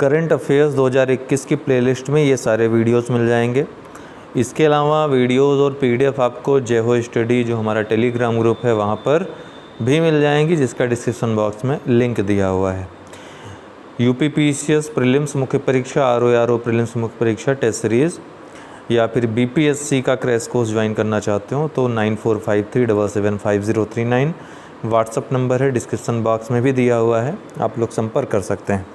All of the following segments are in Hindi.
करंट अफेयर्स 2021 की प्लेलिस्ट में ये सारे वीडियोस मिल जाएंगे। इसके अलावा वीडियोस और पीडीएफ आपको जय हो स्टडी जो हमारा टेलीग्राम ग्रुप है वहाँ पर भी मिल जाएंगी, जिसका डिस्क्रिप्शन बॉक्स में लिंक दिया हुआ है। यूपीपीसीएस प्रीलिम्स मुख्य परीक्षा, आरओ प्रीलिम्स मुख्य परीक्षा टेस्ट सीरीज़ या फिर बीपीएससी का क्रैश कोर्स ज्वाइन करना चाहते हो तो 9453775039 व्हाट्सअप नंबर है, डिस्क्रिप्शन बॉक्स में भी दिया हुआ है, आप लोग संपर्क कर सकते हैं।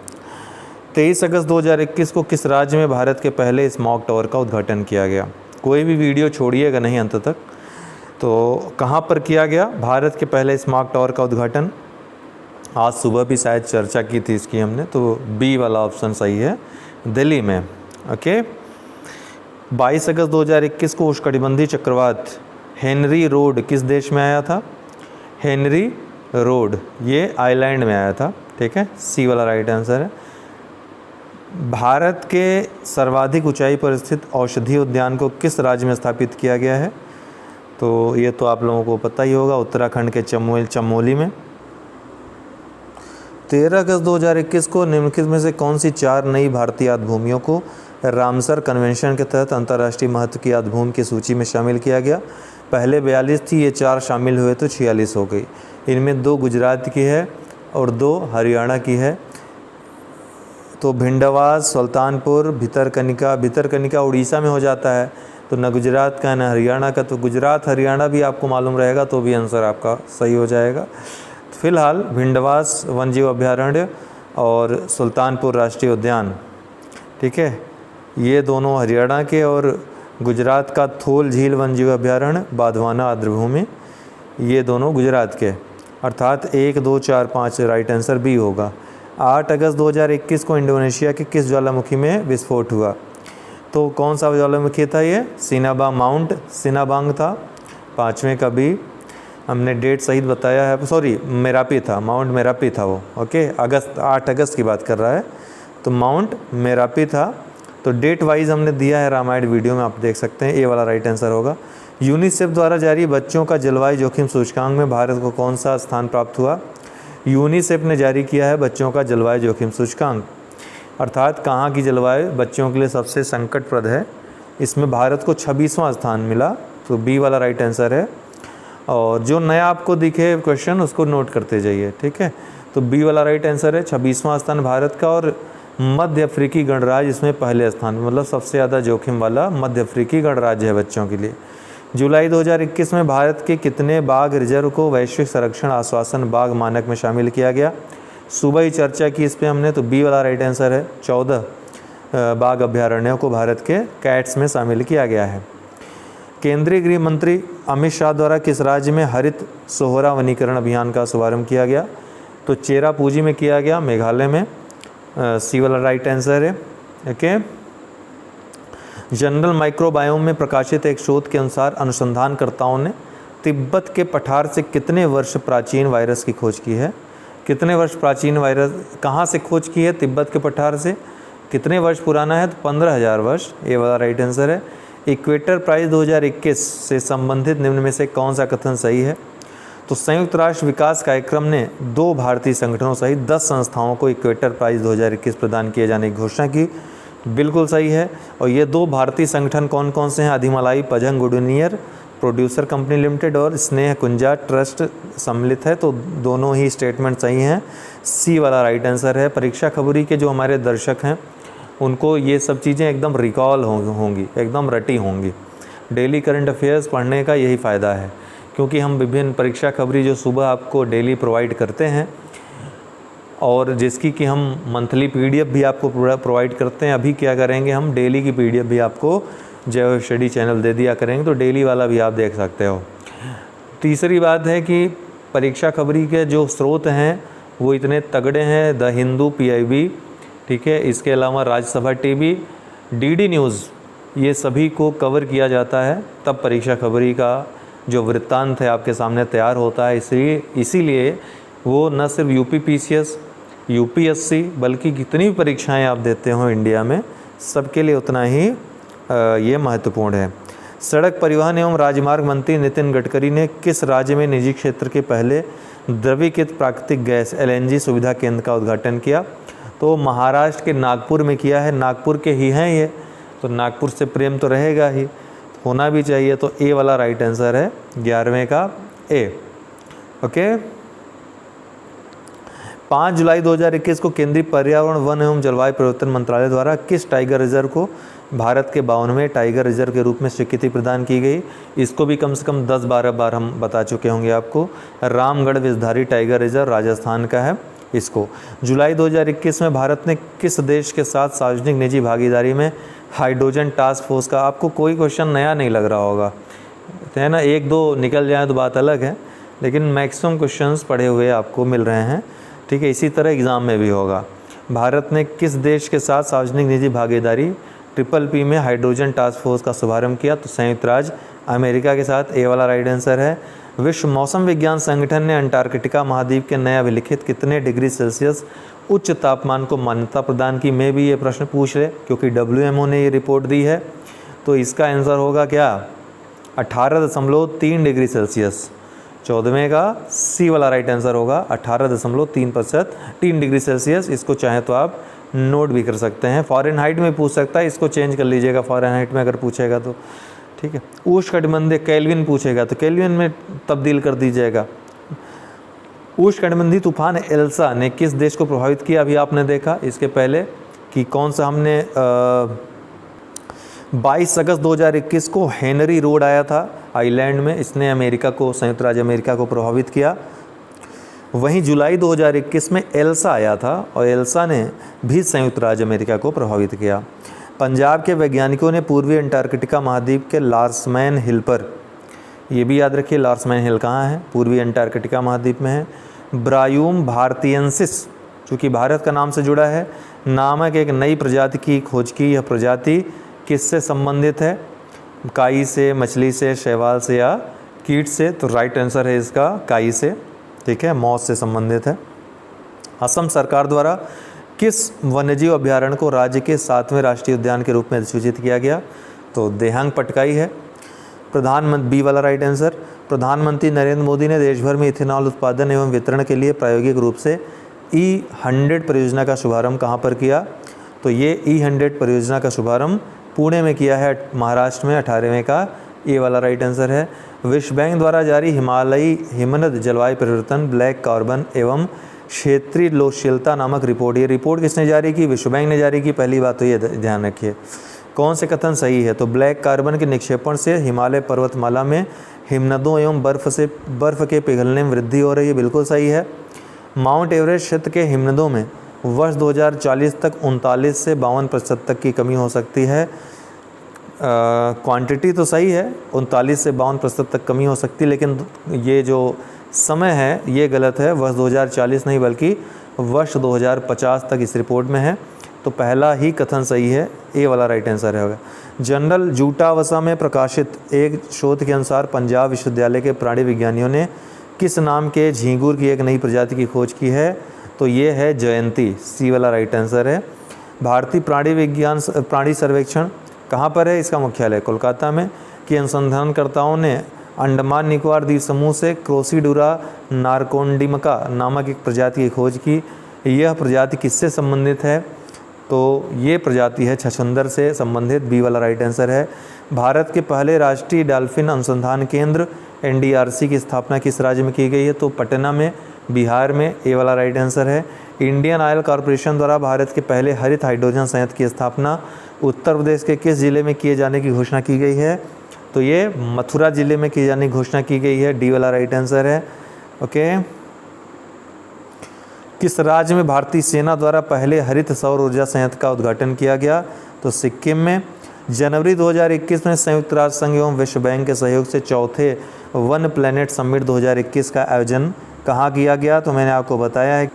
23 अगस्त 2021 को किस राज्य में भारत के पहले स्मॉग टावर का उद्घाटन किया गया? कोई भी वीडियो छोड़िएगा नहीं अंत तक। तो कहाँ पर किया गया भारत के पहले स्मॉग टावर का उद्घाटन? आज सुबह भी शायद चर्चा की थी इसकी हमने, तो बी वाला ऑप्शन सही है, दिल्ली में। ओके। 22 अगस्त 2021 को उष्णकटिबंधीय चक्रवात हेनरी रोड किस देश में आया था? हेनरी रोड ये आइलैंड में आया था। ठीक है, सी वाला राइट आंसर है। भारत के सर्वाधिक ऊंचाई पर स्थित औषधीय उद्यान को किस राज्य में स्थापित किया गया है? तो ये तो आप लोगों को पता ही होगा, उत्तराखंड के चमोली में। 13 अगस्त 2021 को निम्नलिखित में से कौन सी 4 नई भारतीय आद्यभूमियों को रामसर कन्वेंशन के तहत अंतर्राष्ट्रीय महत्व की आद्यभूमि की सूची में शामिल किया गया? पहले 42 थी, ये 4 शामिल हुए तो 46 हो गई। इनमें 2 गुजरात की है और 2 हरियाणा की है। तो भिंडवास, सुल्तानपुर, भितरकनिका उड़ीसा में हो जाता है, तो न गुजरात का न हरियाणा का। तो गुजरात हरियाणा भी आपको मालूम रहेगा तो भी आंसर आपका सही हो जाएगा। फिलहाल भिंडवास वन्यजीव अभयारण्य और सुल्तानपुर राष्ट्रीय उद्यान, ठीक है, ये दोनों हरियाणा के, और गुजरात का थोल झील वन्यजीव अभयारण्य, बाधवाना आर्द्रभूमि, ये दोनों गुजरात के। अर्थात 1, 2, 4, 5 राइट आंसर बी होगा। 8 अगस्त 2021 को इंडोनेशिया के किस ज्वालामुखी में विस्फोट हुआ? तो कौन सा ज्वालामुखी था ये? माउंट सिनाबांग था। 5वें का बी। हमने डेट सही बताया है, सॉरी मेरापी था, माउंट मेरापी था वो। ओके, 8 अगस्त की बात कर रहा है, तो माउंट मेरापी था। तो डेट वाइज हमने दिया है रामायण वीडियो में, आप देख सकते हैं, ए वाला राइट आंसर होगा। यूनिसेफ द्वारा जारी बच्चों का जलवायु जोखिम सूचकांक में भारत को कौन सा स्थान प्राप्त हुआ? यूनिसेफ ने जारी किया है बच्चों का जलवायु जोखिम सूचकांक, अर्थात कहाँ की जलवायु बच्चों के लिए सबसे संकटप्रद है। इसमें भारत को 26वां स्थान मिला, तो बी वाला राइट आंसर है। और जो नया आपको दिखे क्वेश्चन उसको नोट करते जाइए, ठीक है। तो बी वाला राइट आंसर है, 26वां स्थान भारत का। और मध्य अफ्रीकी गणराज्य इसमें पहले स्थान, मतलब सबसे ज़्यादा जोखिम वाला मध्य अफ्रीकी गणराज्य है बच्चों के लिए। जुलाई 2021 में भारत के कितने बाघ रिजर्व को वैश्विक संरक्षण आश्वासन बाघ मानक में शामिल किया गया? सुबह ही चर्चा की इस पर हमने, तो बी वाला राइट आंसर है। 14 बाघ अभ्यारण्यों को भारत के कैट्स में शामिल किया गया है। केंद्रीय गृह मंत्री अमित शाह द्वारा किस राज्य में हरित सोहरा वनीकरण अभियान का शुभारंभ किया गया? तो चेरापूंजी में किया गया, मेघालय में। सी वाला राइट आंसर है। ओके। जनरल माइक्रोबायोम में प्रकाशित एक शोध के अनुसार अनुसंधानकर्ताओं ने तिब्बत के पठार से कितने वर्ष प्राचीन वायरस की खोज की है? कितने वर्ष प्राचीन वायरस कहाँ से खोज की है? तिब्बत के पठार से। कितने वर्ष पुराना है? तो 15,000 वर्ष, ये वाला राइट आंसर है। इक्वेटर प्राइज़ 2021 से संबंधित निम्न में से कौन सा कथन सही है? तो संयुक्त राष्ट्र विकास कार्यक्रम ने 2 भारतीय संगठनों सहित 10 संस्थाओं को इक्वेटर प्राइज़ 2021 प्रदान किए जाने की घोषणा की। बिल्कुल सही है। और ये 2 भारतीय संगठन कौन कौन से हैं? अधिमलाई पजंग गुडनियर प्रोड्यूसर कंपनी लिमिटेड और स्नेह कुंजा ट्रस्ट सम्मिलित है। तो दोनों ही स्टेटमेंट सही हैं। सी वाला राइट आंसर है। परीक्षा खबरी के जो हमारे दर्शक हैं उनको ये सब चीज़ें एकदम रिकॉल होंगी, एकदम रटी होंगी। डेली करंट अफेयर्स पढ़ने का यही फ़ायदा है, क्योंकि हम विभिन्न परीक्षा खबरी जो सुबह आपको डेली प्रोवाइड करते हैं और जिसकी कि हम मंथली पीडीएफ भी आपको प्रोवाइड करते हैं। अभी क्या करेंगे, हम डेली की पीडीएफ भी आपको जय स्टडी चैनल दे दिया करेंगे, तो डेली वाला भी आप देख सकते हो। तीसरी बात है कि परीक्षा खबरी के जो स्रोत हैं वो इतने तगड़े हैं, द हिंदू, PIB, ठीक है, इसके अलावा राज्यसभा टीवी, DD न्यूज़, ये सभी को कवर किया जाता है, तब परीक्षा खबरी का जो वृत्तांत है आपके सामने तैयार होता है। इसीलिए वो न सिर्फ यूपीपीसीएस, यूपीएससी, बल्कि कितनी भी परीक्षाएं आप देते हो इंडिया में, सबके लिए उतना ही ये महत्वपूर्ण है। सड़क परिवहन एवं राजमार्ग मंत्री नितिन गडकरी ने किस राज्य में निजी क्षेत्र के पहले द्रवीकृत प्राकृतिक गैस LNG सुविधा केंद्र का उद्घाटन किया? तो महाराष्ट्र के नागपुर में किया है, नागपुर के ही हैं ये, तो नागपुर से प्रेम तो रहेगा ही, होना भी चाहिए। तो ए वाला राइट आंसर है 11वें का ए। ओके। 5 जुलाई 2021 को केंद्रीय पर्यावरण, वन एवं जलवायु परिवर्तन मंत्रालय द्वारा किस टाइगर रिजर्व को भारत के 52वें टाइगर रिजर्व के रूप में स्वीकृति प्रदान की गई? इसको भी कम से कम 10-12 बार हम बता चुके होंगे आपको। रामगढ़ विषधारी टाइगर रिजर्व राजस्थान का है इसको। जुलाई 2021 में भारत ने किस देश के साथ सार्वजनिक निजी भागीदारी में हाइड्रोजन टास्क फोर्स का, आपको कोई क्वेश्चन नया नहीं लग रहा होगा, है ना, 1-2 निकल जाए तो बात अलग है, लेकिन मैक्सिमम क्वेश्चंस पढ़े हुए आपको मिल रहे हैं, ठीक है। इसी तरह एग्ज़ाम में भी होगा। भारत ने किस देश के साथ सार्वजनिक निजी भागीदारी PPP में हाइड्रोजन टास्क फोर्स का शुभारंभ किया? तो संयुक्त राज्य अमेरिका के साथ, ए वाला राइट आंसर है। विश्व मौसम विज्ञान संगठन ने अंटार्कटिका महाद्वीप के नए अभिलिखित कितने डिग्री सेल्सियस उच्च तापमान को मान्यता प्रदान की? में भी ये प्रश्न पूछ ले, क्योंकि WMO ने ये रिपोर्ट दी है। तो इसका आंसर होगा क्या? 18.3 डिग्री सेल्सियस। 14वें का सी वाला राइट आंसर होगा 18.3 डिग्री सेल्सियस। इसको चाहे तो आप नोट भी कर सकते हैं। फ़ारेनहाइट में पूछ सकता है, इसको चेंज कर लीजिएगा फ़ारेनहाइट में अगर पूछेगा तो, ठीक है। उष्णकटिबंधीय केल्विन पूछेगा तो केल्विन में तब्दील कर दीजिएगा। उष्णकटिबंधीय तूफान एल्सा ने किस देश को प्रभावित किया? अभी आपने देखा इसके पहले कि कौन सा हमने 22 अगस्त 2021 को हेनरी रोड आया था आइलैंड में, इसने अमेरिका को, संयुक्त राज्य अमेरिका को प्रभावित किया। वहीं जुलाई 2021 में एल्सा आया था और एल्सा ने भी संयुक्त राज्य अमेरिका को प्रभावित किया। पंजाब के वैज्ञानिकों ने पूर्वी अंटार्कटिका महाद्वीप के लार्समैन हिल पर, ये भी याद रखिए लार्समैन हिल कहाँ है? पूर्वी अंटार्कटिका महाद्वीप में है। ब्रायूम भारतीयंसिस, चूँकि भारत का नाम से जुड़ा है, नामक एक नई प्रजाति की खोज की। यह प्रजाति किससे संबंधित है? काई से, मछली से, शैवाल से या कीट से? तो राइट आंसर है इसका काई से, ठीक है, मौस से संबंधित है। असम सरकार द्वारा किस वन्यजीव अभयारण्य को राज्य के 7वें राष्ट्रीय उद्यान के रूप में अधिसूचित किया गया? तो देहांग पटकाई है। प्रधानमंत्री, बी वाला राइट आंसर। प्रधानमंत्री नरेंद्र मोदी ने देश भर में इथेनॉल उत्पादन एवं वितरण के लिए प्रायोगिक रूप से E100 परियोजना का शुभारंभ कहाँ पर किया? तो ये E100 परियोजना का शुभारंभ पुणे में किया है, महाराष्ट्र में। 18वें का ए वाला राइट आंसर है। विश्व बैंक द्वारा जारी हिमालयी हिमनद जलवायु परिवर्तन, ब्लैक कार्बन एवं क्षेत्रीय लोकशीलता नामक रिपोर्ट, ये रिपोर्ट किसने जारी की? विश्व बैंक ने जारी की। पहली बात तो ये ध्यान रखिए, कौन से कथन सही है? तो ब्लैक कार्बन के निक्षेपण से हिमालय पर्वतमाला में हिमनदों एवं बर्फ़ के पिघलने में वृद्धि हो रही है, बिल्कुल सही है। माउंट एवरेस्ट क्षेत्र के हिमनदों में वर्ष 2040 तक 39 से 52% तक की कमी हो सकती है। क्वांटिटी तो सही है, 39 से 52% तक कमी हो सकती है, लेकिन ये जो समय है ये गलत है। वर्ष 2040 नहीं बल्कि वर्ष 2050 तक इस रिपोर्ट में है। तो पहला ही कथन सही है, ए वाला राइट आंसर होगा। जनरल जूटावसा में प्रकाशित एक शोध के अनुसार पंजाब विश्वविद्यालय के प्राणी विज्ञानियों ने किस नाम के झींगुर की एक नई प्रजाति की खोज की है? तो ये है जयंती, सी वाला राइट आंसर है। भारतीय प्राणी सर्वेक्षण कहाँ पर है? इसका मुख्यालय कोलकाता में। कि अनुसंधानकर्ताओं ने अंडमान निकोबार द्वीप समूह से क्रोसीडुरा नारकोंडिमका नामक एक प्रजाति की खोज की। यह प्रजाति किससे संबंधित है? तो ये प्रजाति है छछूंदर से संबंधित, बी वाला राइट आंसर है। भारत के पहले राष्ट्रीय डॉल्फिन अनुसंधान केंद्र NDRC की स्थापना किस राज्य में की गई है? तो पटना में, बिहार में, ए वाला राइट आंसर है। इंडियन ऑयल कॉरपोरेशन द्वारा भारत के पहले हरित हाइड्रोजन संयंत्र की स्थापना उत्तर प्रदेश के किस जिले में किए जाने की घोषणा की गई है? तो ये मथुरा जिले में किए जाने की घोषणा की गई है, डी वाला राइट आंसर है। ओके। किस राज्य में भारतीय सेना द्वारा पहले हरित सौर ऊर्जा संयंत्र का उद्घाटन किया गया? तो सिक्किम में। जनवरी 2021 में संयुक्त राष्ट्र संघ एवं विश्व बैंक के सहयोग से चौथे वन प्लैनेट समिट 2021 का आयोजन कहाँ किया गया? तो मैंने आपको बताया है,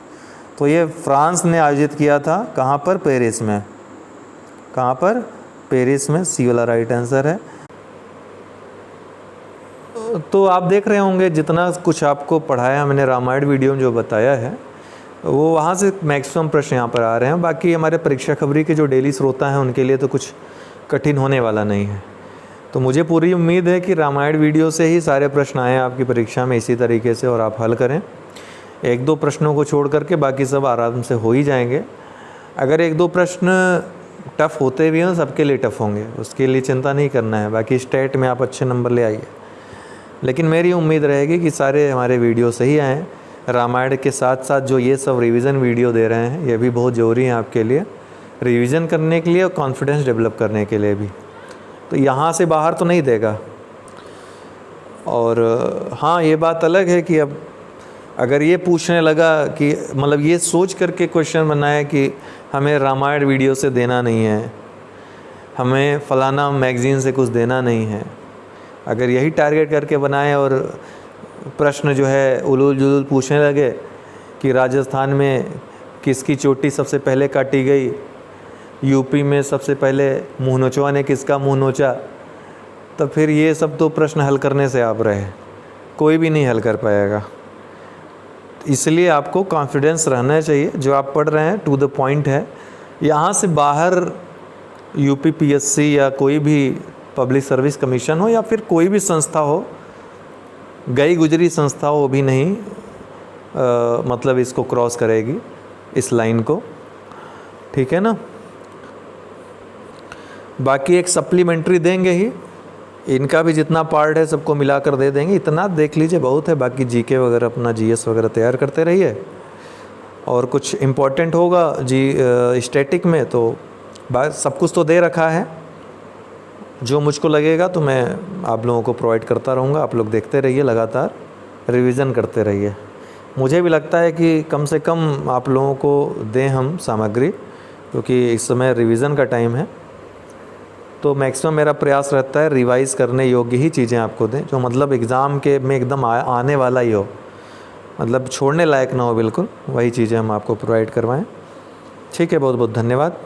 तो ये फ्रांस ने आयोजित किया था। कहाँ पर? पेरिस में। कहाँ पर? पेरिस में, सी वाला राइट आंसर है। तो आप देख रहे होंगे जितना कुछ आपको पढ़ाया मैंने रामायण वीडियो में जो बताया है वो वहाँ से मैक्सिमम प्रश्न यहाँ पर आ रहे हैं। बाकी हमारे परीक्षा खबरी के जो डेली श्रोता हैं उनके लिए तो कुछ कठिन होने वाला नहीं है। तो मुझे पूरी उम्मीद है कि रामायण वीडियो से ही सारे प्रश्न आए आपकी परीक्षा में इसी तरीके से और आप हल करें। 1-2 प्रश्नों को छोड़ करके बाकी सब आराम से हो ही जाएंगे। अगर एक दो प्रश्न टफ़ होते भी हैं सबके लिए टफ़ होंगे, उसके लिए चिंता नहीं करना है। बाकी स्टेट में आप अच्छे नंबर ले आइए, लेकिन मेरी उम्मीद रहेगी कि सारे हमारे वीडियो सही आएँ। रामायण के साथ साथ जो ये सब रिवीजन वीडियो दे रहे हैं ये भी बहुत ज़रूरी है आपके लिए, रिवीजन करने के लिए और कॉन्फिडेंस डेवलप करने के लिए भी। तो यहाँ से बाहर तो नहीं देगा। और हाँ, ये बात अलग है कि अब अगर ये पूछने लगा कि मतलब ये सोच करके क्वेश्चन बनाए कि हमें रामायण वीडियो से देना नहीं है, हमें फ़लाना मैगज़ीन से कुछ देना नहीं है, अगर यही टारगेट करके बनाए और प्रश्न जो है उलूल जुलूल पूछने लगे कि राजस्थान में किसकी चोटी सबसे पहले काटी गई, यूपी में सबसे पहले मुँह नोचवा ने किसका मुँह नोचा, तो फिर ये सब तो प्रश्न हल करने से आप रहे, कोई भी नहीं हल कर पाएगा। इसलिए आपको कॉन्फिडेंस रहना चाहिए, जो आप पढ़ रहे हैं टू द पॉइंट है। यहाँ से बाहर यूपी पीएससी या कोई भी पब्लिक सर्विस कमीशन हो या फिर कोई भी संस्था हो, गई गुजरी संस्था हो, भी नहीं मतलब इसको क्रॉस करेगी इस लाइन को, ठीक है ना। बाकी एक सप्लीमेंट्री देंगे ही, इनका भी जितना पार्ट है सबको मिलाकर दे देंगे, इतना देख लीजिए बहुत है। बाकी जीके वगैरह अपना जीएस वगैरह तैयार करते रहिए, और कुछ इम्पोर्टेंट होगा स्टैटिक में तो बस सब कुछ तो दे रखा है, जो मुझको लगेगा तो मैं आप लोगों को प्रोवाइड करता रहूँगा। आप लोग देखते रहिए, लगातार रिवीजन करते रहिए। मुझे भी लगता है कि कम से कम आप लोगों को दें हम सामग्री, क्योंकि इस समय रिवीजन का टाइम है। तो मैक्सिमम मेरा प्रयास रहता है रिवाइज़ करने योग्य ही चीज़ें आपको दें, जो मतलब एग्ज़ाम के में एकदम आने वाला ही हो, मतलब छोड़ने लायक ना हो बिल्कुल, वही चीज़ें हम आपको प्रोवाइड करवाएं। ठीक है, बहुत बहुत धन्यवाद।